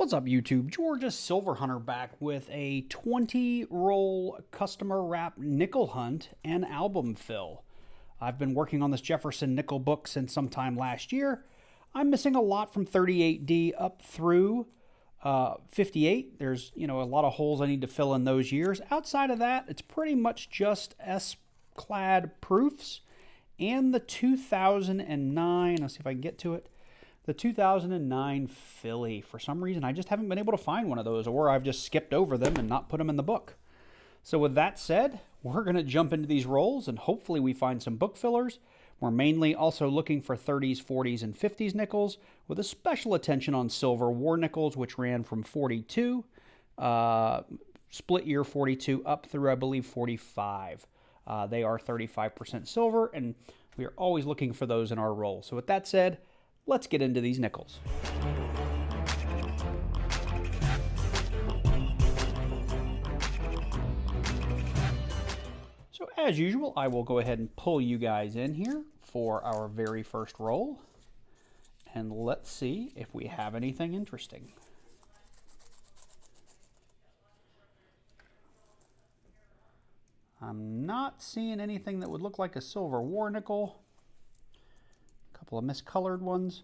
What's up, YouTube? Georgia Silver Hunter back with a 20-roll customer wrap nickel hunt and album fill. I've been working on this Jefferson nickel book since sometime last year. I'm missing a lot from 38D up through 58. There's, a lot of holes I need to fill in those years. Outside of that, it's pretty much just S-clad proofs and the 2009. Let's see if I can get to it. The 2009 Philly. For some reason, I just haven't been able to find one of those, or I've just skipped over them and not put them in the book. So with that said, we're going to jump into these rolls, and hopefully we find some book fillers. We're mainly also looking for 30s, 40s, and 50s nickels, with a special attention on silver war nickels, which ran from 42, split year 42, up through, I believe, 45. They are 35% silver, and we are always looking for those in our roll. So with that said, let's get into these nickels. So as usual, I will go ahead and pull you guys in here for our very first roll. And let's see if we have anything interesting. I'm not seeing anything that would look like a silver war nickel. Couple of miscolored ones.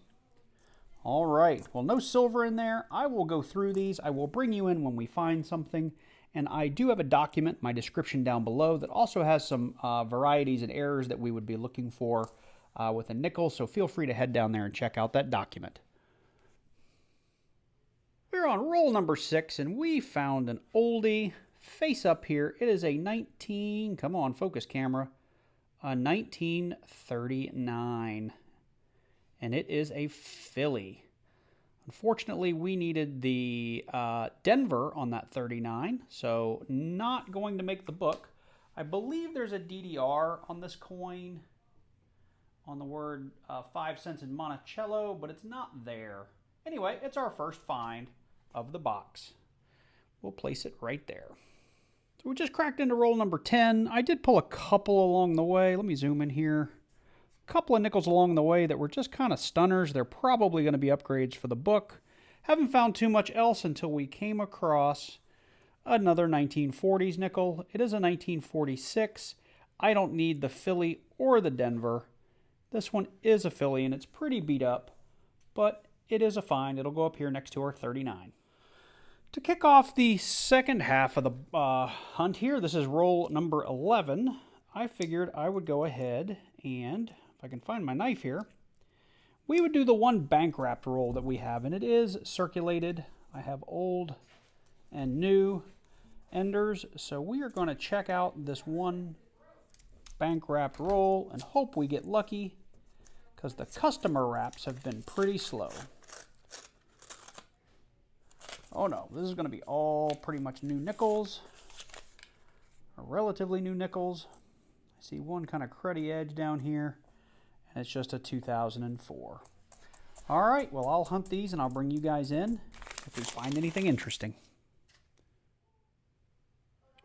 All right, well, no silver in there. I will go through these. I will bring you in when we find something. And I do have a document, my description down below, that also has some varieties and errors that we would be looking for with a nickel. So feel free to head down there and check out that document. We're on roll number 6, and we found an oldie. Face up here, it is a 19, come on, focus camera, a 1939. And it is a Philly. Unfortunately, we needed the Denver on that 39, so not going to make the book. I believe there's a DDR on this coin on the word 5 cents in Monticello, but it's not there. Anyway, it's our first find of the box. We'll place it right there. So we just cracked into roll number 10. I did pull a couple along the way. Let me zoom in here. Couple of nickels along the way that were just kind of stunners. They're probably going to be upgrades for the book. Haven't found too much else until we came across another 1940s nickel. It is a 1946. I don't need the Philly or the Denver. This one is a Philly, and it's pretty beat up, but it is a find. It'll go up here next to our 39. To kick off the second half of the hunt here, this is roll number 11. I figured I would go ahead and, if I can find my knife here, we would do the one bank wrapped roll that we have, and it is circulated. I have old and new enders, so we are going to check out this one bank wrapped roll and hope we get lucky, because the customer wraps have been pretty slow. Oh no, this is going to be all pretty much new nickels, or relatively new nickels. I see one kind of cruddy edge down here, and it's just a 2004. All right, well, I'll hunt these and I'll bring you guys in if we find anything interesting.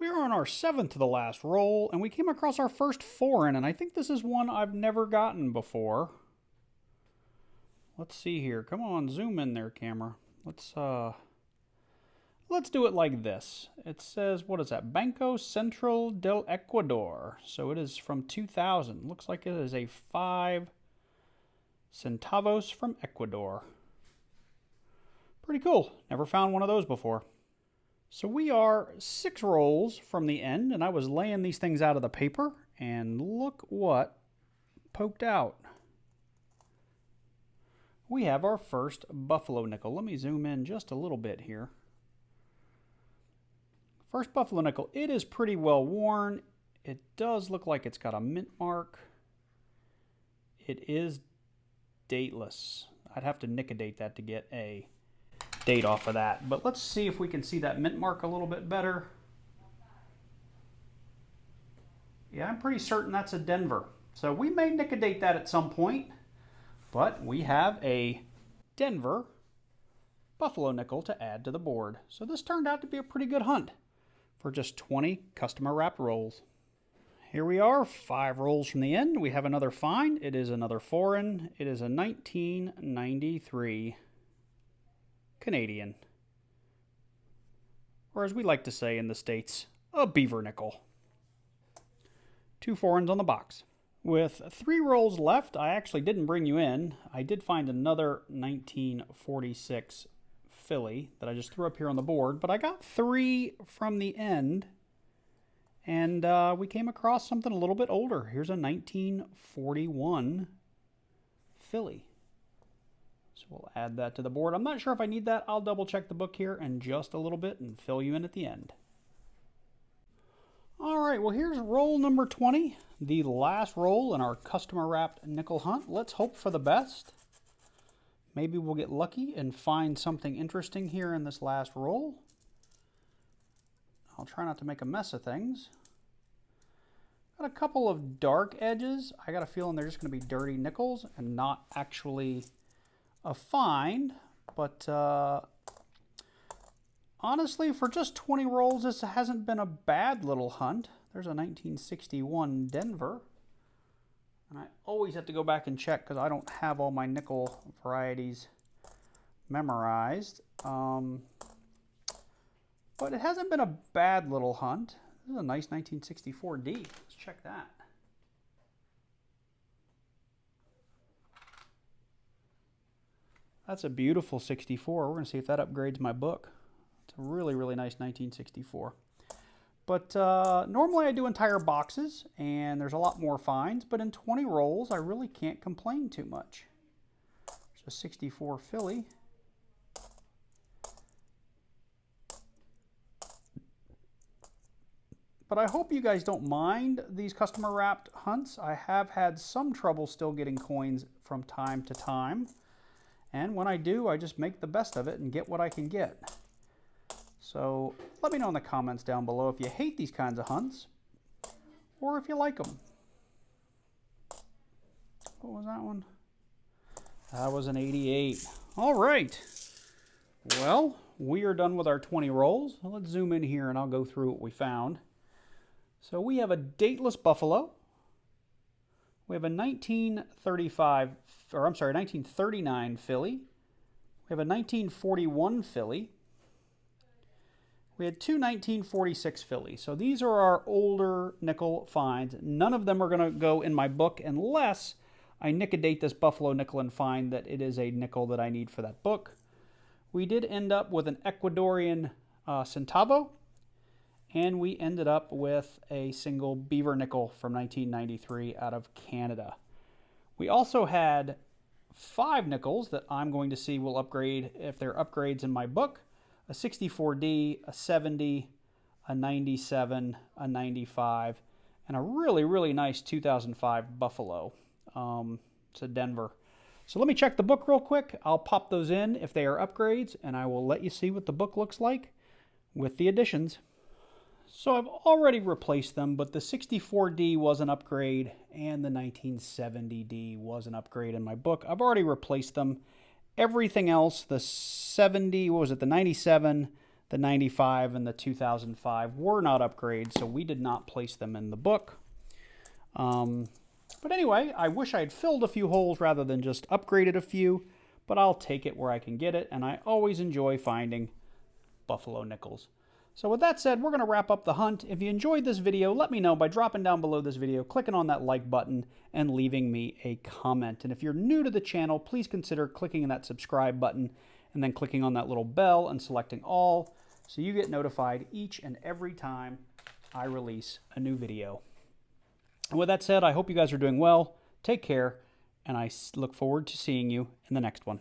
We are on our 7th to the last roll, and we came across our first foreign, and I think this is one I've never gotten before. Let's see here. Come on, zoom in there, camera. Let's do it like this. It says, what is that? Banco Central del Ecuador. So it is from 2000. Looks like it is a 5 centavos from Ecuador. Pretty cool. Never found one of those before. So we are 6 rolls from the end, and I was laying these things out of the paper, and look what poked out. We have our first buffalo nickel. Let me zoom in just a little bit here. First buffalo nickel. It is pretty well worn. It does look like it's got a mint mark. It is dateless. I'd have to nick a date that to get a date off of that. But let's see if we can see that mint mark a little bit better. Yeah, I'm pretty certain that's a Denver. So we may nick a date that at some point. But we have a Denver buffalo nickel to add to the board. So this turned out to be a pretty good hunt for just 20 customer wrapped rolls. Here we are, 5 rolls from the end. We have another find. It is another foreign. It is a 1993 Canadian. or as we like to say in the States, a beaver nickel. 2 foreigns on the box. With 3 rolls left, I actually didn't bring you in. I did find another 1946 Philly that I just threw up here on the board, but I got 3 from the end, and we came across something a little bit older. Here's a 1941 Philly. So we'll add that to the board. I'm not sure if I need that. I'll double check the book here in just a little bit and fill you in at the end. All right, well, here's roll number 20, the last roll in our customer wrapped nickel hunt. Let's hope for the best. Maybe we'll get lucky and find something interesting here in this last roll. I'll try not to make a mess of things. Got a couple of dark edges. I got a feeling they're just going to be dirty nickels and not actually a find, but honestly, for just 20 rolls, this hasn't been a bad little hunt. There's a 1961 Denver. And I always have to go back and check because I don't have all my nickel varieties memorized. But it hasn't been a bad little hunt. This is a nice 1964 D. Let's check that. That's a beautiful 64. We're going to see if that upgrades my book. It's a really, really nice 1964. But normally I do entire boxes, and there's a lot more finds. But in 20 rolls, I really can't complain too much. There's a 64 Philly. But I hope you guys don't mind these customer wrapped hunts. I have had some trouble still getting coins from time to time. And when I do, I just make the best of it and get what I can get. So let me know in the comments down below if you hate these kinds of hunts or if you like them. What was that one? That was an 88. All right. Well, we are done with our 20 rolls. Let's zoom in here and I'll go through what we found. So we have a dateless buffalo. We have a 1939 Philly. We have a 1941 Philly. We had 2 1946 Phillies. So these are our older nickel finds. None of them are going to go in my book unless I nickel-date this buffalo nickel and find that it is a nickel that I need for that book. We did end up with an Ecuadorian centavo, and we ended up with a single beaver nickel from 1993 out of Canada. We also had 5 nickels that I'm going to see will upgrade if they're upgrades in my book. A 64D, a 70, a 97, a 95, and a really, really nice 2005 Buffalo. It's a Denver. So let me check the book real quick. I'll pop those in if they are upgrades, and I will let you see what the book looks like with the additions. So I've already replaced them, but the 64D was an upgrade, and the 1970D was an upgrade in my book. I've already replaced them. Everything else, the 70, what was it, the 97, the 95, and the 2005 were not upgrades, so we did not place them in the book. But anyway, I wish I had filled a few holes rather than just upgraded a few, but I'll take it where I can get it, and I always enjoy finding buffalo nickels. So with that said, we're going to wrap up the hunt. If you enjoyed this video, let me know by dropping down below this video, clicking on that like button, and leaving me a comment. And if you're new to the channel, please consider clicking on that subscribe button and then clicking on that little bell and selecting all so you get notified each and every time I release a new video. And with that said, I hope you guys are doing well. Take care, and I look forward to seeing you in the next one.